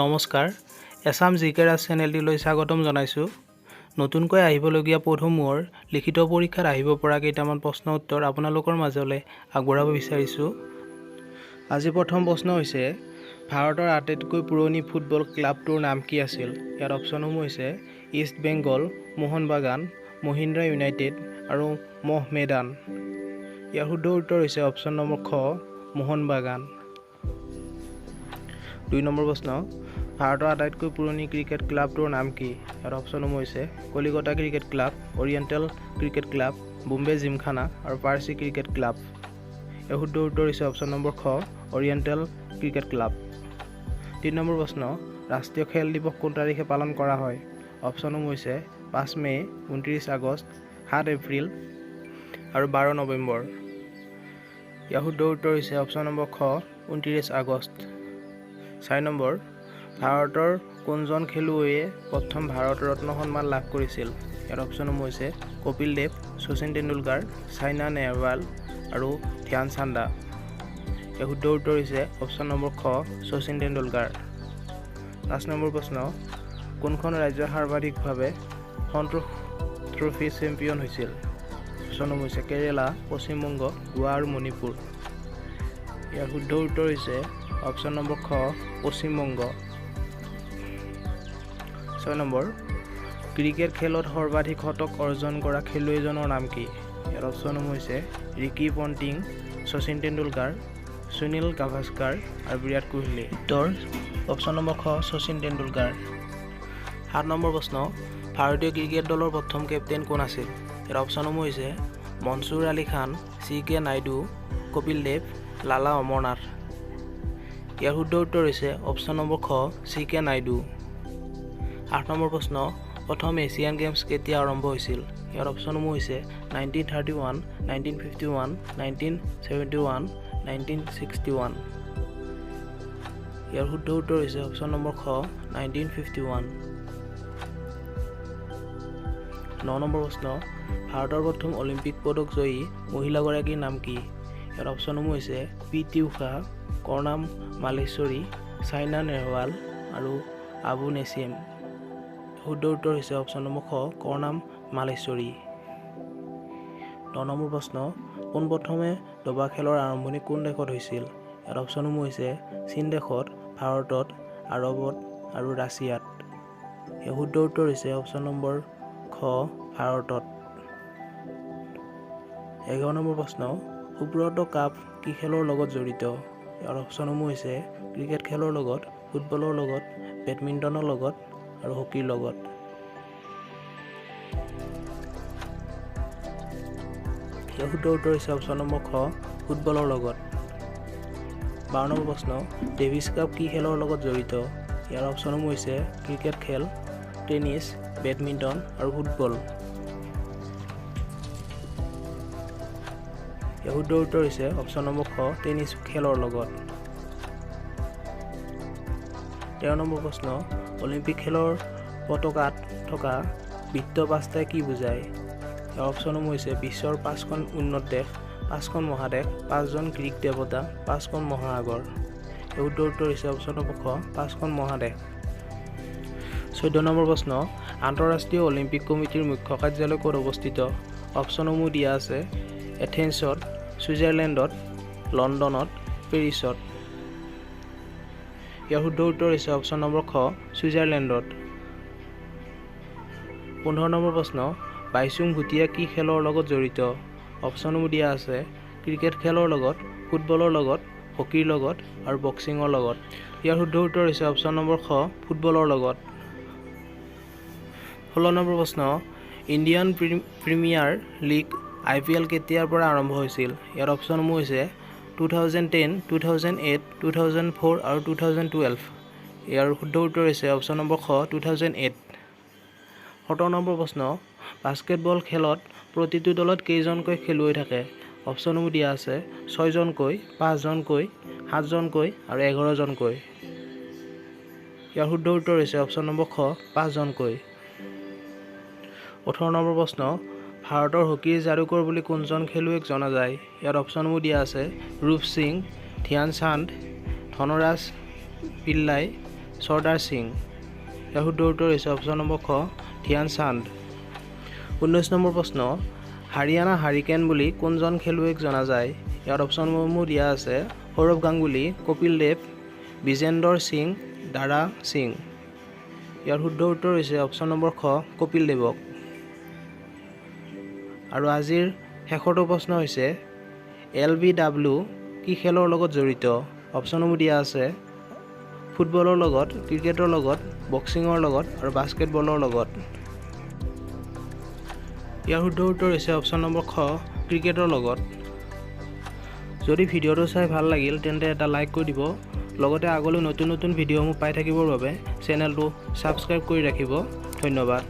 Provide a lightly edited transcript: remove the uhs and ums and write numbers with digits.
নমস্কাৰ এছাম জিকে চেনেলটিলৈ স্বাগতম জনাইছোঁ। নতুনকৈ আহিবলগীয়া পঢ়ুমুহৰ লিখিত পৰীক্ষাত আহিব পৰা কেইটামান প্ৰশ্ন উত্তৰ আপোনালোকৰ মাজলৈ আগবঢ়াব বিচাৰিছোঁ। আজি প্ৰথম প্ৰশ্ন হৈছে ভাৰতৰ আটাইতকৈ পুৰণি ফুটবল ক্লাবটোৰ নাম কি আছিল? ইয়াৰ অপশ্যনসমূহ হৈছে ইষ্ট বেংগল, মোহন বাগান, মহিন্দ্ৰা ইউনাইটেড আৰু মহমেদান। ইয়াৰ শুদ্ধ উত্তৰ হৈছে অপশ্যন নম্বৰ খ, মোহন বাগান। 2 নম্বৰ প্ৰশ্ন ভাৰতৰ আটাইতকৈ পুৰণি ক্ৰিকেট ক্লাবটোৰ নাম কি? ইয়াৰ অপশ্যনসমূহ হৈছে Calcutta cricket club, oriental cricket club, Bombay Gymkhana আৰু পাৰ্চি ক্ৰিকেট ক্লাব। ইয়াৰ শুদ্ধ উত্তৰ হৈছে অপশ্যন নম্বৰ খ, অৰিয়েণ্টেল ক্ৰিকেট ক্লাব। 3 নম্বৰ প্ৰশ্ন ৰাষ্ট্ৰীয় খেল দিৱস কোন তাৰিখে পালন কৰা হয়? অপশ্যনসমূহ হৈছে 5 মে', 29 আগষ্ট, 7 এপ্ৰিল আৰু 12 নৱেম্বৰ। ইয়াৰ শুদ্ধ উত্তৰ হৈছে অপশ্যন নম্বৰ খ, 29 আগষ্ট। 4 নম্বৰ ভাৰতৰ কোনজন খেলুৱৈয়ে প্ৰথম ভাৰত ৰত্ন সন্মান লাভ কৰিছিল? ইয়াৰ অপশ্যনসমূহ হৈছে কপিল দেৱ, শচীন তেণ্ডুলকাৰ, চাইনা নেহৱাল আৰু ধ্যান চান্দা। ইয়াৰ শুদ্ধ উত্তৰ হৈছে অপশ্যন নম্বৰ খ, শচীন তেণ্ডুলকাৰ। 5 নম্বৰ প্ৰশ্ন কোনখন ৰাজ্য সৰ্বাধিকভাৱে সন্তোষ ট্ৰফি চেম্পিয়ন হৈছিল? অপশ্যনসমূহ হৈছে কেৰেলা, পশ্চিমবংগ, গোৱা আৰু মণিপুৰ। ইয়াৰ শুদ্ধ উত্তৰ হৈছে অপশ্যন নম্বৰ খ, পশ্চিমবংগ। 6 নম্বৰ ক্ৰিকেট খেলত সৰ্বাধিক শতক অৰ্জন কৰা খেলুৱৈজনৰ নাম কি? ইয়াৰ অপশ্যনসমূহ হৈছে ৰিকি পণ্টিং, শচীন তেণ্ডুলকাৰ, সুনীল গাভাস্কাৰ আৰু বিৰাট কোহলি। উত্তৰ অপশ্যন নম্বৰ খ, শচীন তেণ্ডুলকাৰ। 7 নম্বৰ প্ৰশ্ন ভাৰতীয় ক্ৰিকেট দলৰ প্ৰথম কেপ্টেইন কোন আছিল? ইয়াৰ অপশ্যনসমূহ হৈছে মনছুৰ আলী খান, CK নাইডু, কপিল দেৱ, লালা অমৰনাথ। ইয়াৰ শুদ্ধ উত্তৰ হৈছে অপশ্যন নম্বৰ খ, CK নাইডু। 8 নম্বৰ প্ৰশ্ন প্ৰথম এছিয়ান গেমছ কেতিয়া আৰম্ভ হৈছিল? ইয়াৰ অপশ্যনসমূহ হৈছে 1931, 1951, 1971, 1961। ইয়াৰ শুদ্ধ উত্তৰ হৈছে অপশ্যন নম্বৰ খ, 1951। 9 নম্বৰ প্ৰশ্ন ভাৰতৰ প্ৰথম অলিম্পিক পদক জয়ী মহিলাগৰাকীৰ নাম কি? ইয়াৰ অপশ্যনসমূহ হৈছে PT ঊষা, কৰ্ণাম মালেশ্বৰী, চাইনা নেহৱাল আৰু আবু নেছিম। শুদ্ধ উত্তৰ হৈছে অপশ্যন নম্বৰ খ, কৰ্ণাম মালেশ্বৰী। 10 নম্বৰ প্ৰশ্ন পোনপ্ৰথমে দবা খেলৰ আৰম্ভণি কোন দেশত হৈছিল? ইয়াৰ অপশ্যনসমূহ হৈছে চীন দেশত, ভাৰতত, আৰবত আৰু ৰাছিয়াত। ইয়াৰ শুদ্ধ উত্তৰ হৈছে অপশ্যন নম্বৰ খ, ভাৰতত। 11 নম্বৰ প্ৰশ্ন সুব্ৰত কাপ কি খেলৰ লগত জড়িত? ইয়াৰ অপশ্যনসমূহ হৈছে ক্ৰিকেট খেলৰ লগত, ফুটবলৰ লগত, বেডমিণ্টনৰ লগত আৰু হকীৰ লগত। ইয়াৰ শুদ্ধ উত্তৰ হৈছে অপশ্যন নম্বৰ খ, ফুটবলৰ লগত। 12 নম্বৰ প্ৰশ্ন ডেভিছ কাপ কি খেলৰ লগত জড়িত? ইয়াৰ অপশ্যনসমূহ হৈছে ক্ৰিকেট খেল, টেনিছ, বেডমিণ্টন আৰু ফুটবল। ইয়াৰ শুদ্ধ উত্তৰ হৈছে অপশ্যন নম্বৰ খ, টেনিছ খেলৰ লগত। 13 নম্বৰ প্ৰশ্ন অলিম্পিক খেলৰ পতাকাত থকা বৃত্ত পাঁচটাই কি বুজায়? ইয়াৰ অপশ্যনসমূহ হৈছে বিশ্বৰ 5খন উন্নত দেশ, 5খন মহাদেশ, 5জন গ্ৰীক দেৱতা, 5খন মহাসাগৰ। এই শুদ্ধ উত্তৰ হৈছে অপশ্যন নম্বৰ খ, 5খন মহাদেশ। 14 নম্বৰ প্ৰশ্ন আন্তঃৰাষ্ট্ৰীয় অলিম্পিক কমিটিৰ মুখ্য কাৰ্যালয় ক'ত অৱস্থিত? অপশ্যনসমূহ দিয়া আছে এথেন্সত, ছুইজাৰলেণ্ডত, লণ্ডনত, পেৰিছত। ইয়াৰ শুদ্ধ উত্তৰ হৈছে অপশ্যন নম্বৰ খ, ছুইজাৰলেণ্ডত। 15 নম্বৰ প্ৰশ্ন বাইচুং ভুটিয়া কি খেলৰ লগত জড়িত? অপশ্যনসমূহ দিয়া আছে ক্ৰিকেট খেলৰ লগত, ফুটবলৰ লগত, হকীৰ লগত আৰু বক্সিঙৰ লগত। ইয়াৰ শুদ্ধ উত্তৰ হৈছে অপশ্যন নম্বৰ খ, ফুটবলৰ লগত। 16 নম্বৰ প্ৰশ্ন ইণ্ডিয়ান প্ৰিমিয়াৰ লীগ IPL কেতিয়াৰ পৰা আৰম্ভ হৈছিল? ইয়াৰ অপশ্যনসমূহ হৈছে 2010, 2008, 2004 আৰু 2012। ইয়াৰ শুদ্ধ উত্তৰ হৈছে অপশ্যন নম্বৰ খ, 2008। 17 নম্বৰ প্ৰশ্ন বাস্কেটবল খেলত প্ৰতিটো দলত কেইজনকৈ খেলুৱৈ থাকে? অপশ্যনসমূহ দিয়া আছে 6জনকৈ, 5জনকৈ, 7জনকৈ আৰু 11জনকৈ। ইয়াৰ শুদ্ধ উত্তৰ হৈছে অপশ্যন নম্বৰ খ, 5জনকৈ। 18 নম্বৰ প্ৰশ্ন ভাৰতৰ হকীৰ যাদুকৰ বুলি কোনজন খেলুৱৈক জনা যায়? ইয়াৰ অপশ্যনসমূহ দিয়া আছে ৰূপ সিং, ধ্যান চান্দ, ধনৰাজ পিল্লাই, সৰ্দাৰ সিং। ইয়াৰ শুদ্ধ উত্তৰ হৈছে অপশ্যন নম্বৰ খ ধ্যান চান্দ। 19 নম্বৰ প্ৰশ্ন হাৰিয়ানা হাৰিকেন বুলি কোনজন খেলুৱৈক জনা যায়? ইয়াৰ অপশ্যনসমূহ দিয়া আছে সৌৰভ গাংগুলী, কপিল দেৱ, বিজেন্দৰ সিং, দাৰা সিং। ইয়াৰ শুদ্ধ উত্তৰ হৈছে অপশ্যন নম্বৰ খ কপিল দেৱক। আৰু আজিৰ শেষৰটো প্ৰশ্ন হৈছে LBW কি খেলৰ লগত জড়িত? অপশ্যনসমূহ দিয়া আছে ফুটবলৰ লগত, ক্ৰিকেটৰ লগত, বক্সিঙৰ লগত আৰু বাস্কেটবলৰ লগত। ইয়াৰ শুদ্ধ উত্তৰ হৈছে অপশ্যন নম্বৰ খ ক্ৰিকেটৰ লগত। যদি ভিডিঅ'টো চাই ভাল লাগিল তেন্তে এটা লাইক কৰি দিব। লগতে আগলৈ নতুন নতুন ভিডিঅ'সমূহ পাই থাকিবৰ বাবে চেনেলটো ছাবস্ক্ৰাইব কৰি ৰাখিব। ধন্যবাদ।